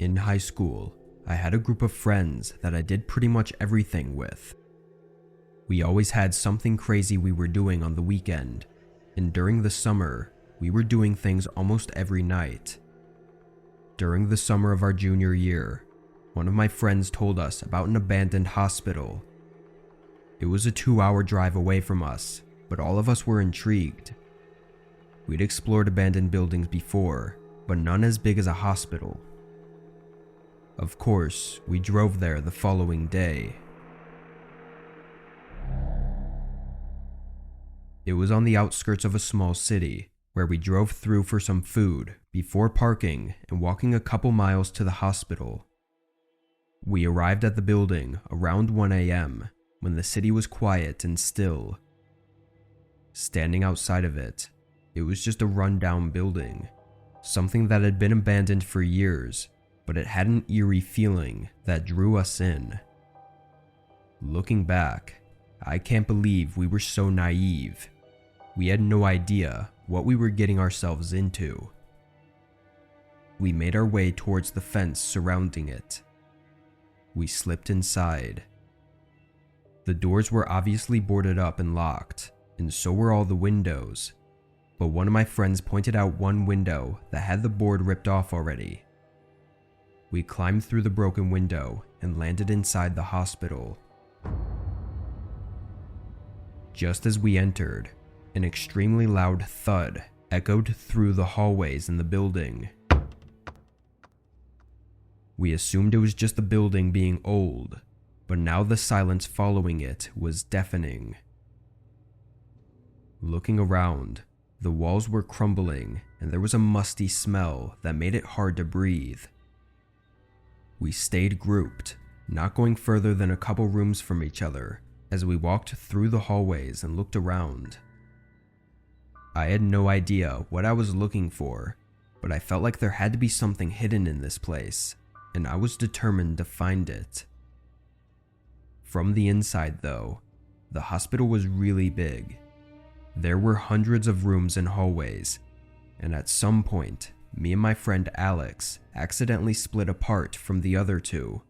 In high school, I had a group of friends that I did pretty much everything with. We always had something crazy we were doing on the weekend, and during the summer, we were doing things almost every night. During the summer of our junior year, one of my friends told us about an abandoned hospital. It was a 2-hour drive away from us, but all of us were intrigued. We'd explored abandoned buildings before, but none as big as a hospital. Of course, we drove there the following day. It was on the outskirts of a small city, where we drove through for some food before parking and walking a couple miles to the hospital. We arrived at the building around 1 a.m. when the city was quiet and still. Standing outside of it, it was just a rundown building, something that had been abandoned for years, but it had an eerie feeling that drew us in. Looking back, I can't believe we were so naive. We had no idea what we were getting ourselves into. We made our way towards the fence surrounding it. We slipped inside. The doors were obviously boarded up and locked, and so were all the windows, but one of my friends pointed out one window that had the board ripped off already. We climbed through the broken window and landed inside the hospital. Just as we entered, an extremely loud thud echoed through the hallways in the building. We assumed it was just the building being old, but now the silence following it was deafening. Looking around, the walls were crumbling and there was a musty smell that made it hard to breathe. We stayed grouped, not going further than a couple rooms from each other as we walked through the hallways and looked around. I had no idea what I was looking for, but I felt like there had to be something hidden in this place, and I was determined to find it. From the inside though, the hospital was really big. There were hundreds of rooms and hallways, and at some point, me and my friend Alex accidentally split apart from the other two.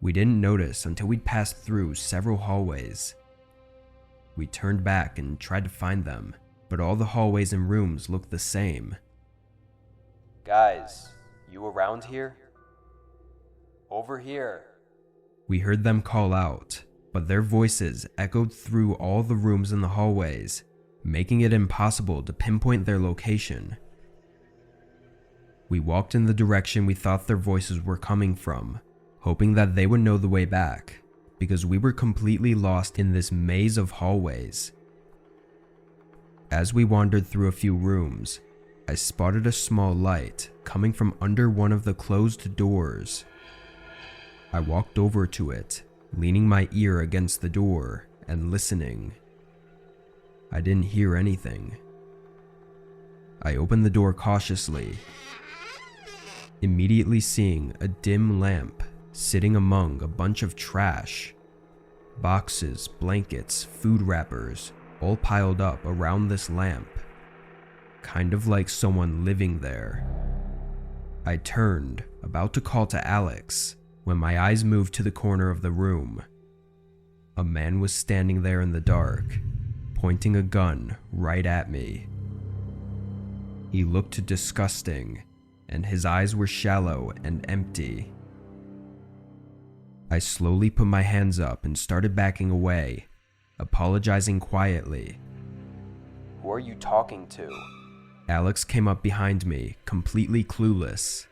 We didn't notice until we'd passed through several hallways. We turned back and tried to find them, but all the hallways and rooms looked the same. Guys, you around here? Over here. We heard them call out, but their voices echoed through all the rooms in the hallways, making it impossible to pinpoint their location. We walked in the direction we thought their voices were coming from, hoping that they would know the way back, because we were completely lost in this maze of hallways. As we wandered through a few rooms, I spotted a small light coming from under one of the closed doors. I walked over to it, leaning my ear against the door and listening. I didn't hear anything. I opened the door cautiously, immediately seeing a dim lamp sitting among a bunch of trash. Boxes, blankets, food wrappers, all piled up around this lamp, kind of like someone living there. I turned, about to call to Alex, when my eyes moved to the corner of the room. A man was standing there in the dark, pointing a gun right at me. He looked disgusting, and his eyes were shallow and empty. I slowly put my hands up and started backing away, apologizing quietly. Who are you talking to? Alex came up behind me, completely clueless.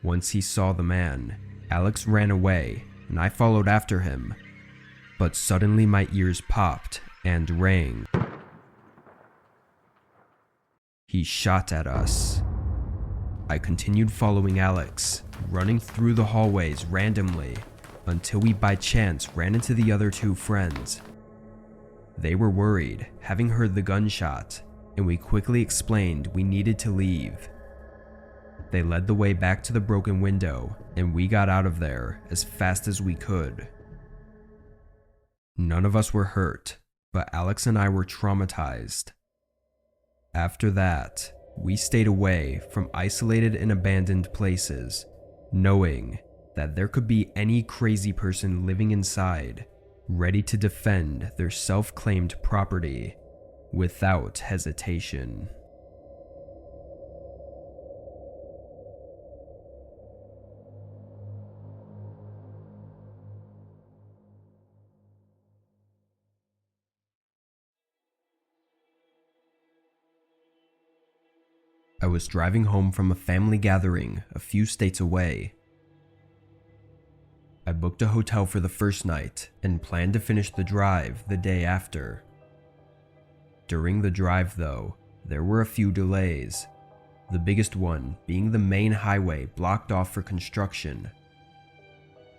Once he saw the man, Alex ran away, and I followed after him. But suddenly my ears popped and rang. He shot at us. I continued following Alex, running through the hallways randomly, until we by chance ran into the other two friends. They were worried, having heard the gunshot, and we quickly explained we needed to leave. They led the way back to the broken window, and we got out of there as fast as we could. None of us were hurt, but Alex and I were traumatized. After that, we stayed away from isolated and abandoned places knowing that there could be any crazy person living inside, ready to defend their self-claimed property without hesitation. I was driving home from a family gathering a few states away. I booked a hotel for the first night and planned to finish the drive the day after. During the drive, though, there were a few delays, the biggest one being the main highway blocked off for construction.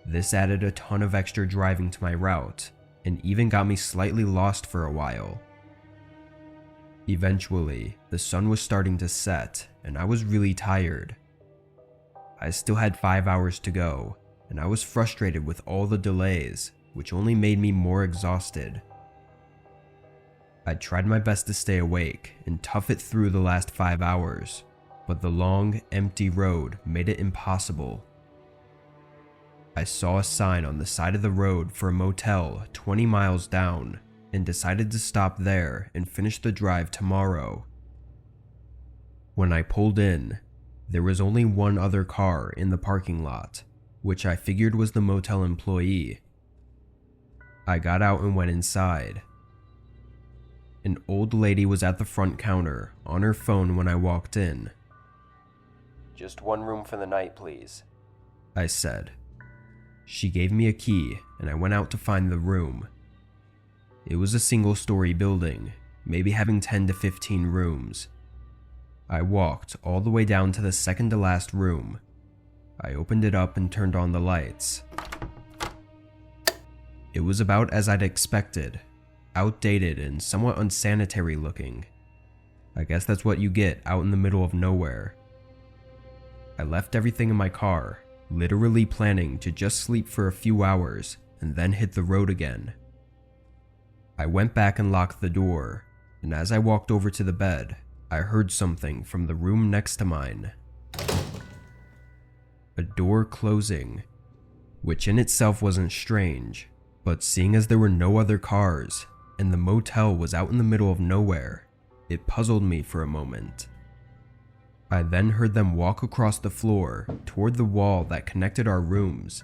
This added a ton of extra driving to my route and even got me slightly lost for a while. Eventually, the sun was starting to set and I was really tired. I still had 5 hours to go, and I was frustrated with all the delays, which only made me more exhausted. I tried my best to stay awake and tough it through the last 5 hours, but the long, empty road made it impossible. I saw a sign on the side of the road for a motel 20 miles down and decided to stop there and finish the drive tomorrow. When I pulled in, there was only one other car in the parking lot, which I figured was the motel employee. I got out and went inside. An old lady was at the front counter on her phone when I walked in. Just one room for the night, please, I said. She gave me a key and I went out to find the room. It was a single-story building, maybe having 10 to 15 rooms. I walked all the way down to the second to last room. I opened it up and turned on the lights. It was about as I'd expected, outdated and somewhat unsanitary looking. I guess that's what you get out in the middle of nowhere. I left everything in my car, literally planning to just sleep for a few hours and then hit the road again. I went back and locked the door, and as I walked over to the bed, I heard something from the room next to mine. A door closing, which in itself wasn't strange, but seeing as there were no other cars, and the motel was out in the middle of nowhere, it puzzled me for a moment. I then heard them walk across the floor toward the wall that connected our rooms,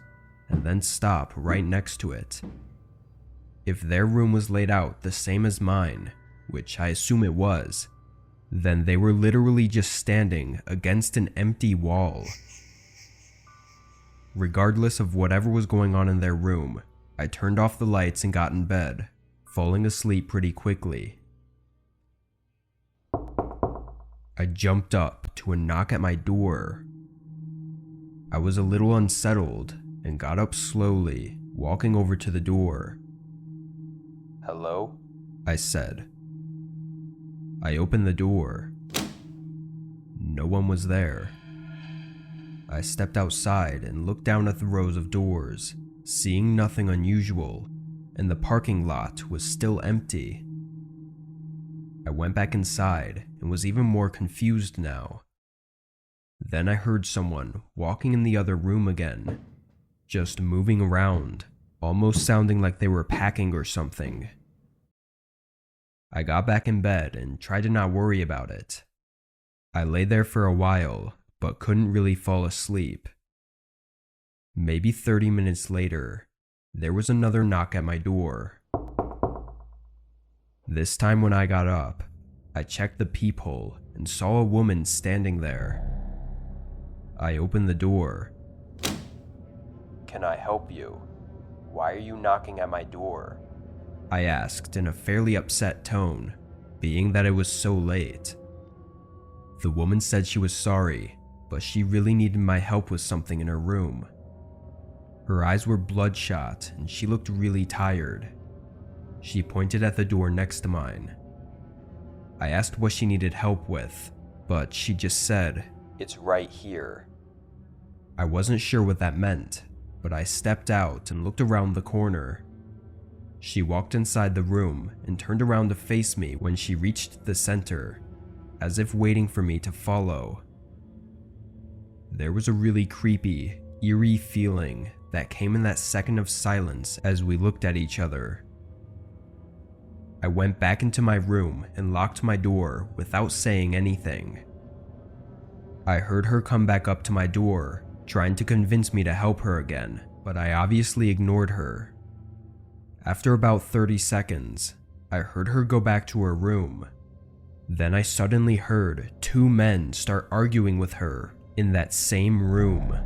and then stop right next to it. If their room was laid out the same as mine, which I assume it was, then they were literally just standing against an empty wall. Regardless of whatever was going on in their room, I turned off the lights and got in bed, falling asleep pretty quickly. I jumped up to a knock at my door. I was a little unsettled and got up slowly, walking over to the door. Hello? I said. I opened the door. No one was there. I stepped outside and looked down at the rows of doors, seeing nothing unusual, and the parking lot was still empty. I went back inside and was even more confused now. Then I heard someone walking in the other room again, just moving around, almost sounding like they were packing or something. I got back in bed and tried to not worry about it. I lay there for a while, but couldn't really fall asleep. Maybe 30 minutes later, there was another knock at my door. This time when I got up, I checked the peephole and saw a woman standing there. I opened the door. Can I help you? Why are you knocking at my door? I asked in a fairly upset tone, being that it was so late. The woman said she was sorry, but she really needed my help with something in her room. Her eyes were bloodshot and she looked really tired. She pointed at the door next to mine. I asked what she needed help with, but she just said, "It's right here." I wasn't sure what that meant, but I stepped out and looked around the corner. She walked inside the room and turned around to face me when she reached the center, as if waiting for me to follow. There was a really creepy, eerie feeling that came in that second of silence as we looked at each other. I went back into my room and locked my door without saying anything. I heard her come back up to my door, trying to convince me to help her again, but I obviously ignored her. After about 30 seconds, I heard her go back to her room. Then I suddenly heard two men start arguing with her in that same room.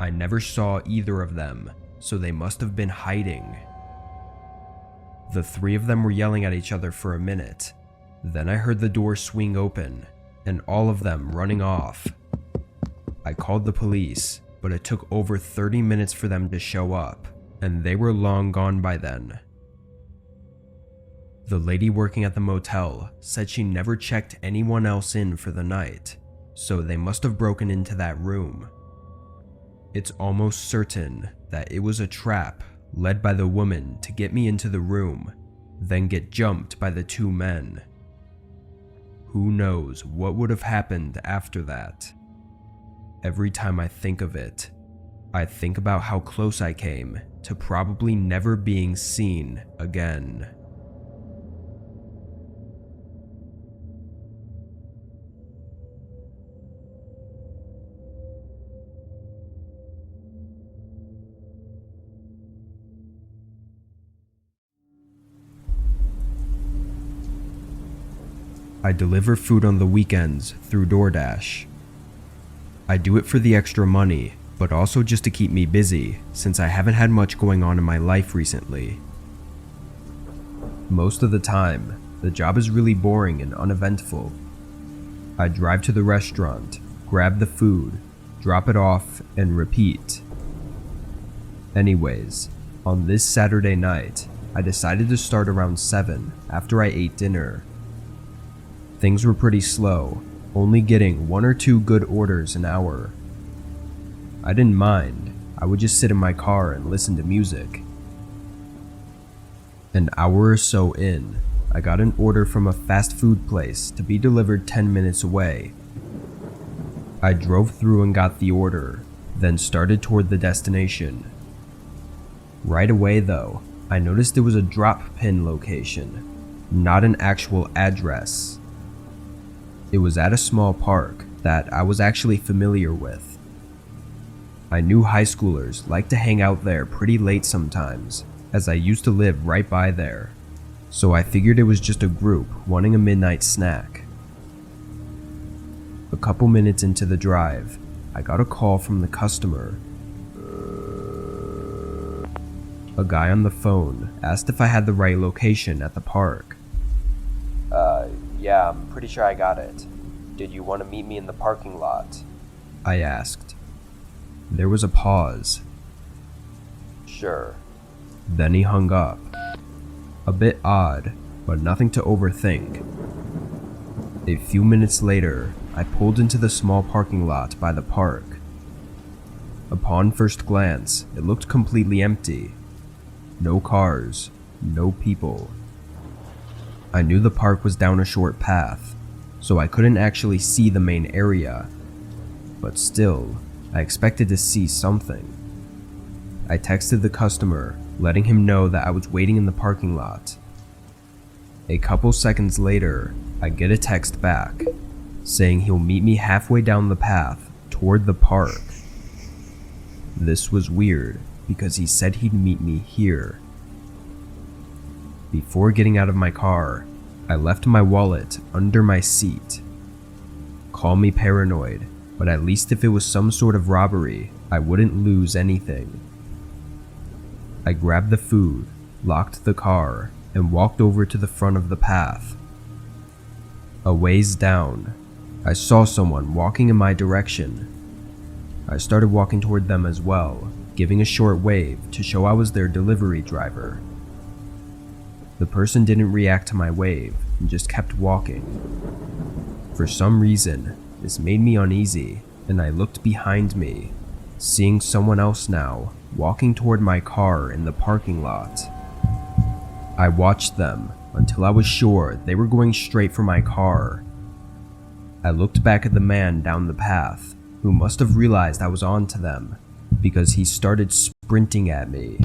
I never saw either of them, so they must have been hiding. The three of them were yelling at each other for a minute. Then I heard the door swing open, and all of them running off. I called the police, but it took over 30 minutes for them to show up, and they were long gone by then. The lady working at the motel said she never checked anyone else in for the night, so they must have broken into that room. It's almost certain that it was a trap led by the woman to get me into the room, then get jumped by the two men. Who knows what would have happened after that? Every time I think of it, I think about how close I came to probably never being seen again. I deliver food on the weekends through DoorDash. I do it for the extra money, but also just to keep me busy since I haven't had much going on in my life recently. Most of the time, the job is really boring and uneventful. I drive to the restaurant, grab the food, drop it off, and repeat. Anyways, on this Saturday night, I decided to start around 7 after I ate dinner. Things were pretty slow, only getting 1 or 2 good orders an hour. I didn't mind, I would just sit in my car and listen to music. An hour or so in, I got an order from a fast food place to be delivered 10 minutes away. I drove through and got the order, then started toward the destination. Right away though, I noticed there was a drop pin location, not an actual address. It was at a small park that I was actually familiar with. I knew high schoolers like to hang out there pretty late sometimes, as I used to live right by there, so I figured it was just a group wanting a midnight snack. A couple minutes into the drive, I got a call from the customer. A guy on the phone asked if I had the right location at the park. Yeah, I'm pretty sure I got it. Did you want to meet me in the parking lot? I asked. There was a pause. Sure. Then he hung up. A bit odd, but nothing to overthink. A few minutes later, I pulled into the small parking lot by the park. Upon first glance, it looked completely empty. No cars, no people. I knew the park was down a short path, so I couldn't actually see the main area. But still, I expected to see something. I texted the customer, letting him know that I was waiting in the parking lot. A couple seconds later, I get a text back, saying he'll meet me halfway down the path toward the park. This was weird, because he said he'd meet me here. Before getting out of my car, I left my wallet under my seat. Call me paranoid, but at least if it was some sort of robbery, I wouldn't lose anything. I grabbed the food, locked the car, and walked over to the front of the path. A ways down, I saw someone walking in my direction. I started walking toward them as well, giving a short wave to show I was their delivery driver. The person didn't react to my wave and just kept walking. For some reason, this made me uneasy, and I looked behind me, seeing someone else now walking toward my car in the parking lot. I watched them until I was sure they were going straight for my car. I looked back at the man down the path, who must have realized I was on to them because he started sprinting at me.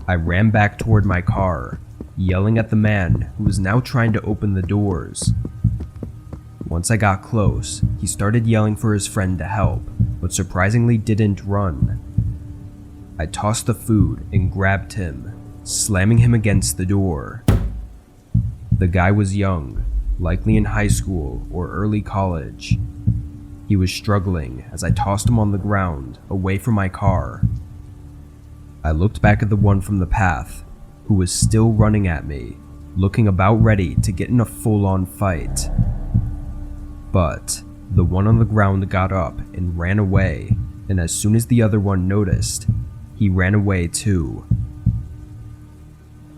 I ran back toward my car, yelling at the man who was now trying to open the doors. Once I got close, he started yelling for his friend to help, but surprisingly didn't run. I tossed the food and grabbed him, slamming him against the door. The guy was young, likely in high school or early college. He was struggling as I tossed him on the ground, away from my car. I looked back at the one from the path, who was still running at me, looking about ready to get in a full-on fight. But the one on the ground got up and ran away, and as soon as the other one noticed, he ran away too.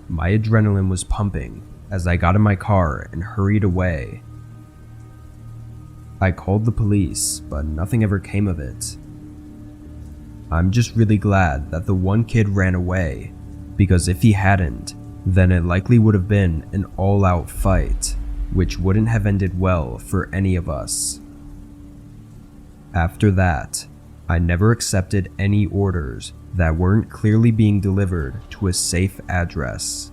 My adrenaline was pumping as I got in my car and hurried away. I called the police, but nothing ever came of it. I'm just really glad that the one kid ran away, because if he hadn't, then it likely would have been an all-out fight, which wouldn't have ended well for any of us. After that, I never accepted any orders that weren't clearly being delivered to a safe address.